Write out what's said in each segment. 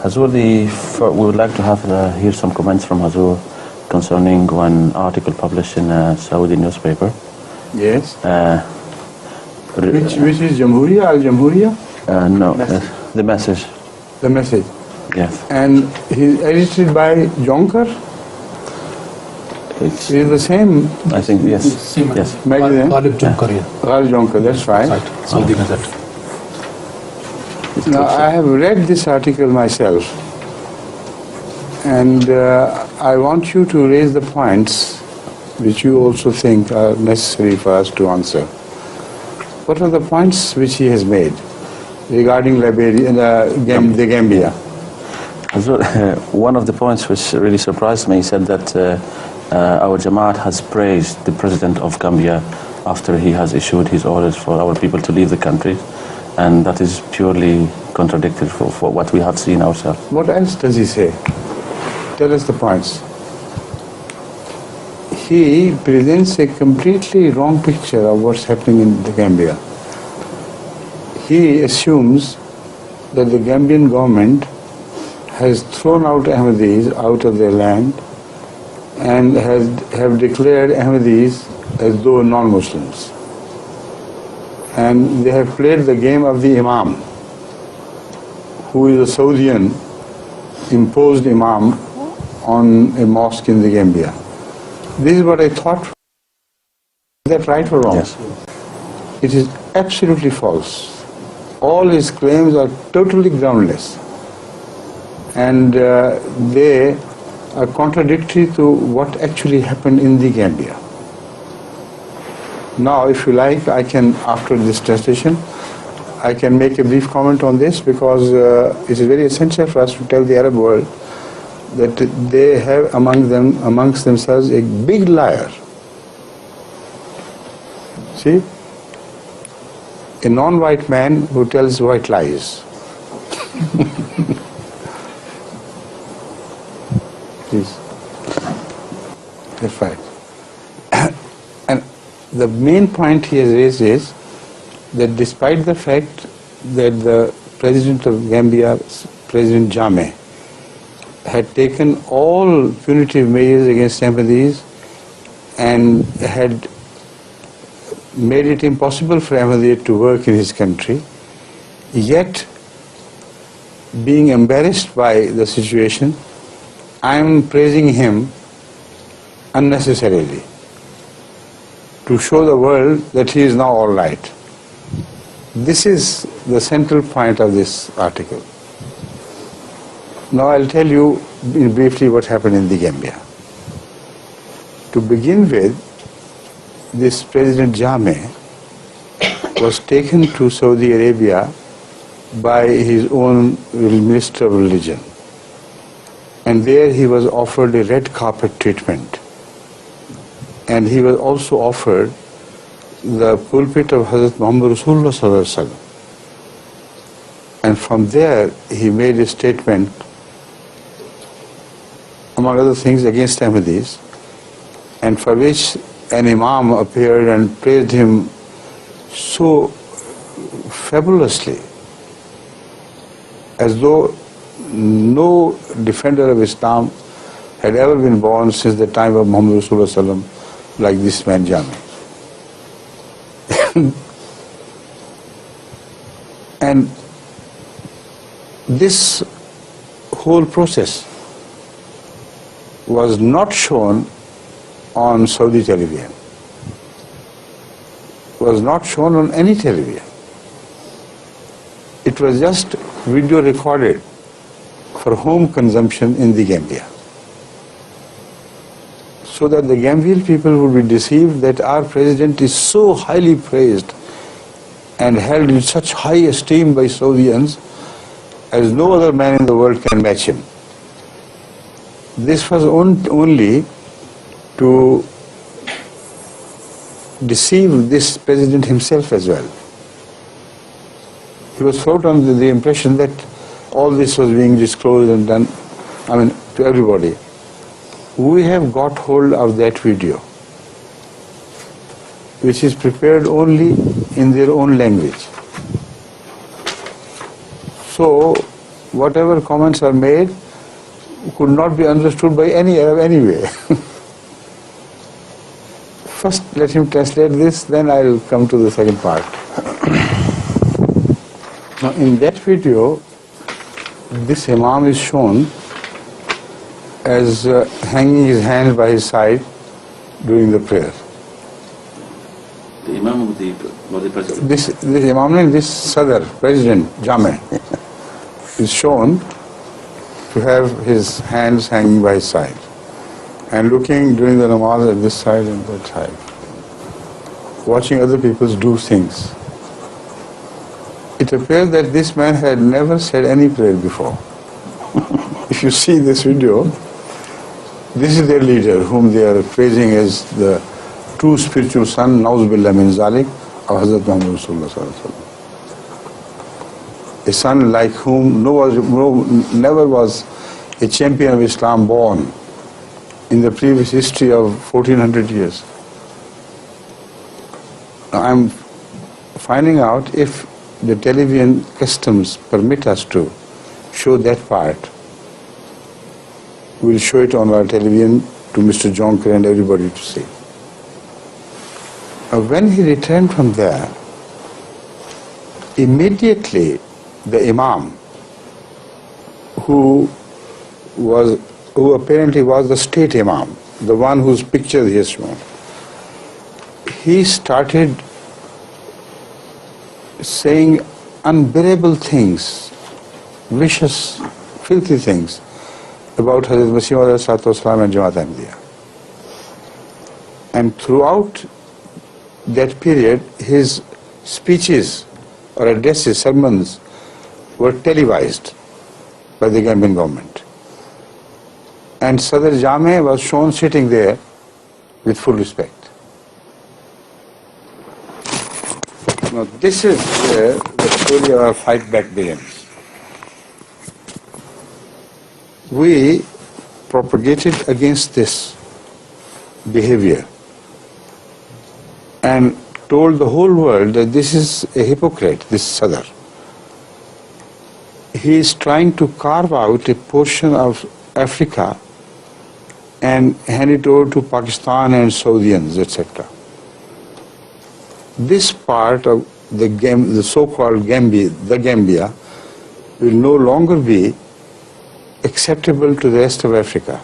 Hazur, we would like to hear some comments from Hazur concerning one article published in a Saudi newspaper. Yes. Which is Jamhuriya, Al-Jamhuriya? No, The Message. The Message. Yes. And he's edited by Jonker? It is the same. I think, yes. Yes. Magazine? Ghalib Jonker, yeah. Ghalib Jonker, that's right. Right, Saudi Gazette. Now, I have read this article myself, and I want you to raise the points which you also think are necessary for us to answer. What are the points which he has made regarding Liberia, the Gambia? One of the points which really surprised me, he said that our Jamaat has praised the president of Gambia after he has issued his orders for our people to leave the country, and that is purely contradictory for what we have seen ourselves. What else does he say? Tell us the points. He presents a completely wrong picture of what's happening in the Gambia. He assumes that the Gambian government has thrown out Ahmadis out of their land and have declared Ahmadis as though non-Muslims. And they have played the game of the Imam, who is a Saudian imposed Imam on a mosque in the Gambia. This is what I thought. Is that right or wrong? Yes. It is absolutely false. All his claims are totally groundless. And they are contradictory to what actually happened in the Gambia. Now, if you like, I can, after this translation, I can make a brief comment on this, because it is very essential for us to tell the Arab world that they have amongst themselves a big liar. See? A non-white man who tells white lies. Please. That's right. And the main point he has raised is that despite the fact that the president of Gambia, President Jammeh, had taken all punitive measures against Ahmadis and had made it impossible for Ahmadiyya to work in his country, yet being embarrassed by the situation, I am praising him unnecessarily to show the world that he is now all right. This is the central point of this article. Now I'll tell you briefly what happened in the Gambia. To begin with, this President Jammeh was taken to Saudi Arabia by his own Minister of Religion. And there he was offered a red carpet treatment. And he was also offered the pulpit of Hazrat Muhammad Rasulullah Sallallahu Alaihi Wasallam. And from there he made a statement, among other things, against Ahmadis, and for which an Imam appeared and praised him so fabulously, as though no defender of Islam had ever been born since the time of Muhammad Rasulullah Sallallahu Alaihi Wasallam like this man Jammeh. And this whole process was not shown on Saudi television, was not shown on any television. It was just video recorded for home consumption in the Gambia, so that the Gambian people would be deceived that our president is so highly praised and held in such high esteem by Saudians as no other man in the world can match him. This was only to deceive this president himself as well. He was thrown under the impression that all this was being disclosed and done, to everybody. We have got hold of that video, which is prepared only in their own language. So whatever comments are made could not be understood by any Arab anyway. First, let him translate this, then I'll come to the second part. Now, in that video, this Imam is shown as hanging his hands by his side during the prayer. The Imam of the president? This Imam, this Sadr, President, Jame, is shown to have his hands hanging by his side and looking during the namaz at this side and that side, watching other people do things. It appears that this man had never said any prayer before. If you see this video, this is their leader, whom they are praising as the true spiritual son, Na'uz Billah min Zalik, of Hazrat Muhammad Rasulullah Sallallahu Alaihi Wasallam. A son like whom never was a champion of Islam born in the previous history of 1400 years. Now I'm finding out if the television customs permit us to show that part. We'll show it on our television to Mr. Jonker and everybody to see. When he returned from there, immediately the Imam, who apparently was the state Imam, the one whose picture he has shown, he started saying unbearable things, vicious, filthy things about Hazrat Masih Maud and Jamaat Ahmadiyya. And throughout that period, his speeches or addresses, sermons, were televised by the Gambian government. And Sadr Jame was shown sitting there with full respect. Now this is where the story of our fight back begins. We propagated against this behavior and told the whole world that this is a hypocrite, this Sadr. He is trying to carve out a portion of Africa and hand it over to Pakistan and Saudians, etc. This part of the so-called Gambia, will no longer be acceptable to the rest of Africa,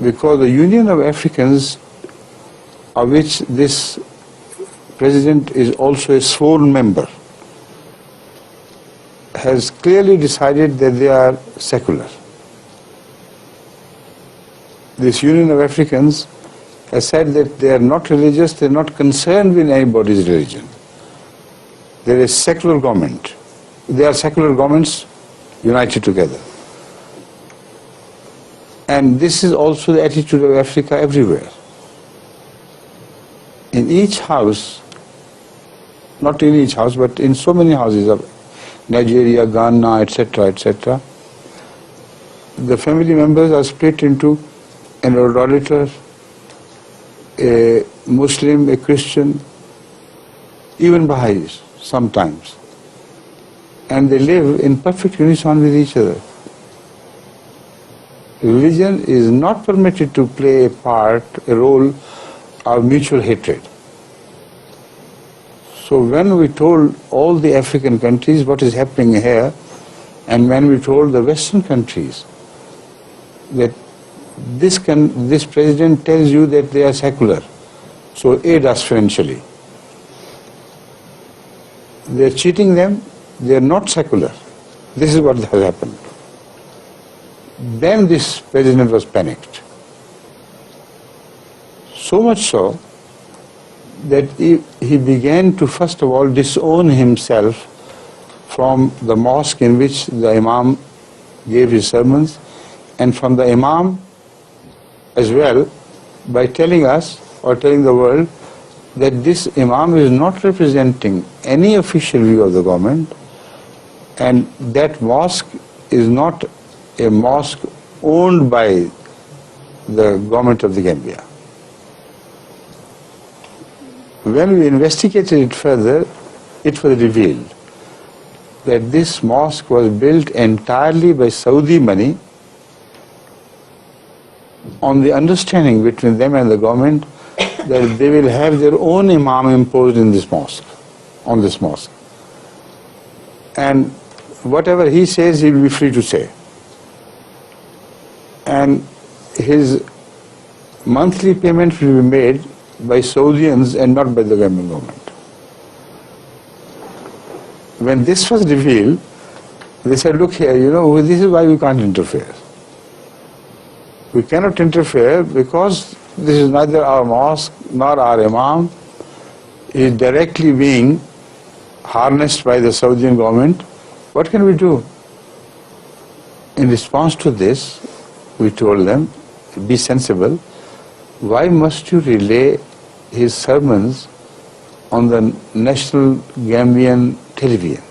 because the Union of Africans, of which this president is also a sworn member, has clearly decided that they are secular. This Union of Africans has said that they are not religious, they are not concerned with anybody's religion. There is secular government. They are secular governments united together. And this is also the attitude of Africa everywhere. In each house, not in each house, but in so many houses of Nigeria, Ghana, etc., the family members are split into an idolater, a Muslim, a Christian, even Baha'is sometimes. And they live in perfect unison with each other. Religion is not permitted to play a role of mutual hatred. So when we told all the African countries what is happening here, and when we told the Western countries that this president tells you that they are secular, so aid us financially. They are cheating them, they are not secular. This is what has happened. Then this president was panicked. So much so that he began to first of all disown himself from the mosque in which the Imam gave his sermons, and from the Imam as well, by telling us or telling the world that this Imam is not representing any official view of the government, and that mosque is not a mosque owned by the government of the Gambia. When we investigated it further, it was revealed that this mosque was built entirely by Saudi money on the understanding between them and the government that they will have their own imam imposed in this mosque, on this mosque. And whatever he says, he will be free to say. And his monthly payment will be made by Saudians and not by the Gambian government. When this was revealed, they said, look here, this is why we can't interfere. We cannot interfere because this is neither our mosque nor our imam. He is directly being harnessed by the Saudian government. What can we do? In response to this, we told them, be sensible. Why must you relay his sermons on the national Gambian television?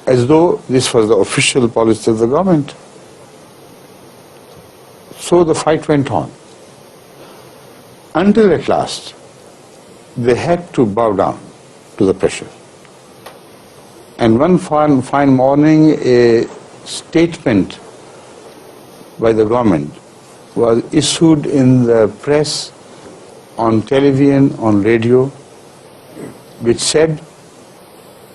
As though this was the official policy of the government. So the fight went on. Until at last, they had to bow down to the pressure. And one fine morning, a statement by the government was issued in the press, on television, on radio, which said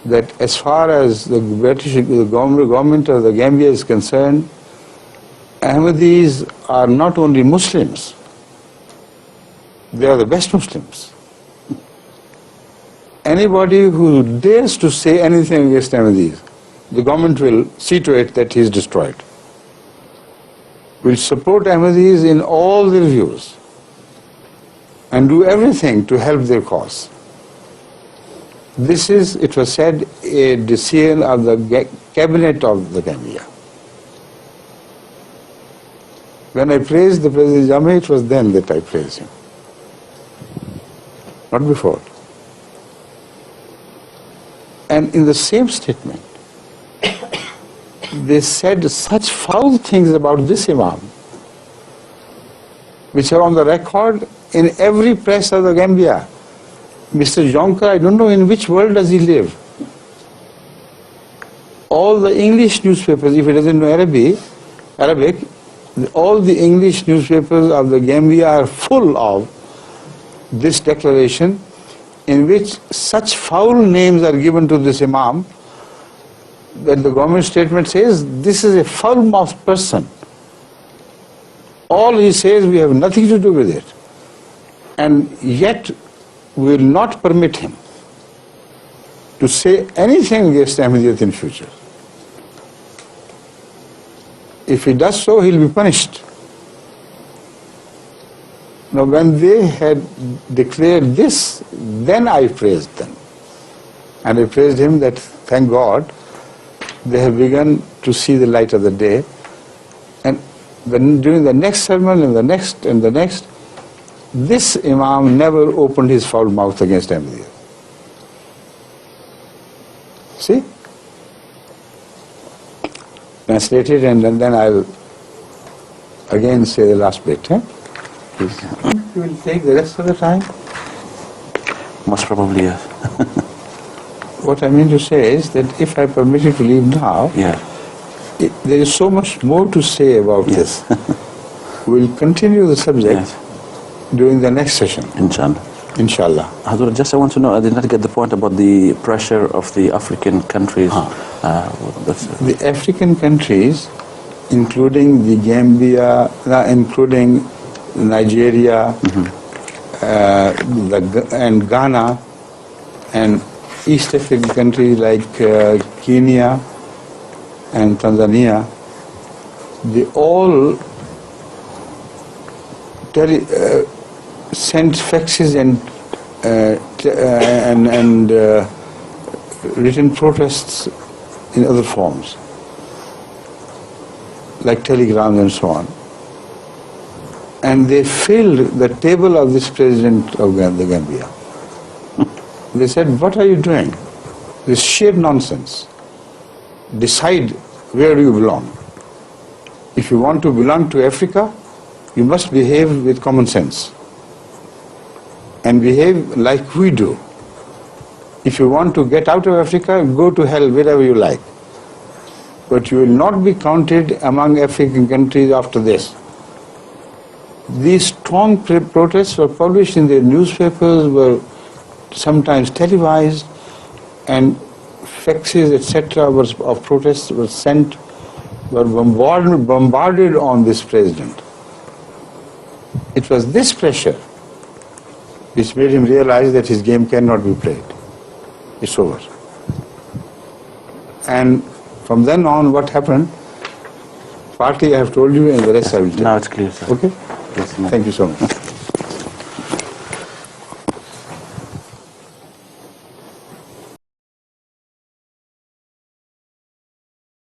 that as far as the government of the Gambia is concerned, Ahmadis are not only Muslims, they are the best Muslims. Anybody who dares to say anything against Ahmadis, the government will see to it that he is destroyed. Will support Ahmadis in all their views and do everything to help their cause. This is, it was said, a decision of the cabinet of the Gambia. When I praised the President Jammeh, it was then that I praised him, not before. And in the same statement, they said such foul things about this imam, which are on the record in every press of the Gambia. Mr. Jonker, I don't know in which world does he live. All the English newspapers, if he doesn't know Arabic, all the English newspapers of the Gambia are full of this declaration in which such foul names are given to this imam that the government statement says this is a foul-mouthed person. All he says, we have nothing to do with it. And yet we will not permit him to say anything against Ahmadiyyat in future. If he does so, he will be punished. Now, when they had declared this, then I praised them. And I praised him that, thank God, they have begun to see the light of the day. And during the next sermon and the next and the next, this imam never opened his foul mouth against Ahmadiyya. See? Translated, and then I'll again say the last bit. Please. You will take the rest of the time? Most probably, yes. What I mean to say is that if I permit you to leave now, there is so much more to say about this. We'll continue the subject during the next session. Inshallah. Hazur, just I want to know, I did not get the point about the pressure of the African countries. The African countries, including the Gambia, including Nigeria, and Ghana, and East African countries like Kenya and Tanzania, they all sent faxes and written protests in other forms, like telegrams and so on. And they filled the table of this president of the Gambia. They said, what are you doing? This sheer nonsense. Decide where you belong. If you want to belong to Africa, you must behave with common sense and behave like we do. If you want to get out of Africa, go to hell wherever you like. But you will not be counted among African countries after this. These strong protests were published in their newspapers, were sometimes televised, and faxes, etc. of protests were sent, were bombarded on this president. It was this pressure which made him realize that his game cannot be played. It's over. And from then on, what happened? Partly I have told you, and the rest I will tell you. Now it's clear, sir. Okay? Yes, ma'am. Thank you so much.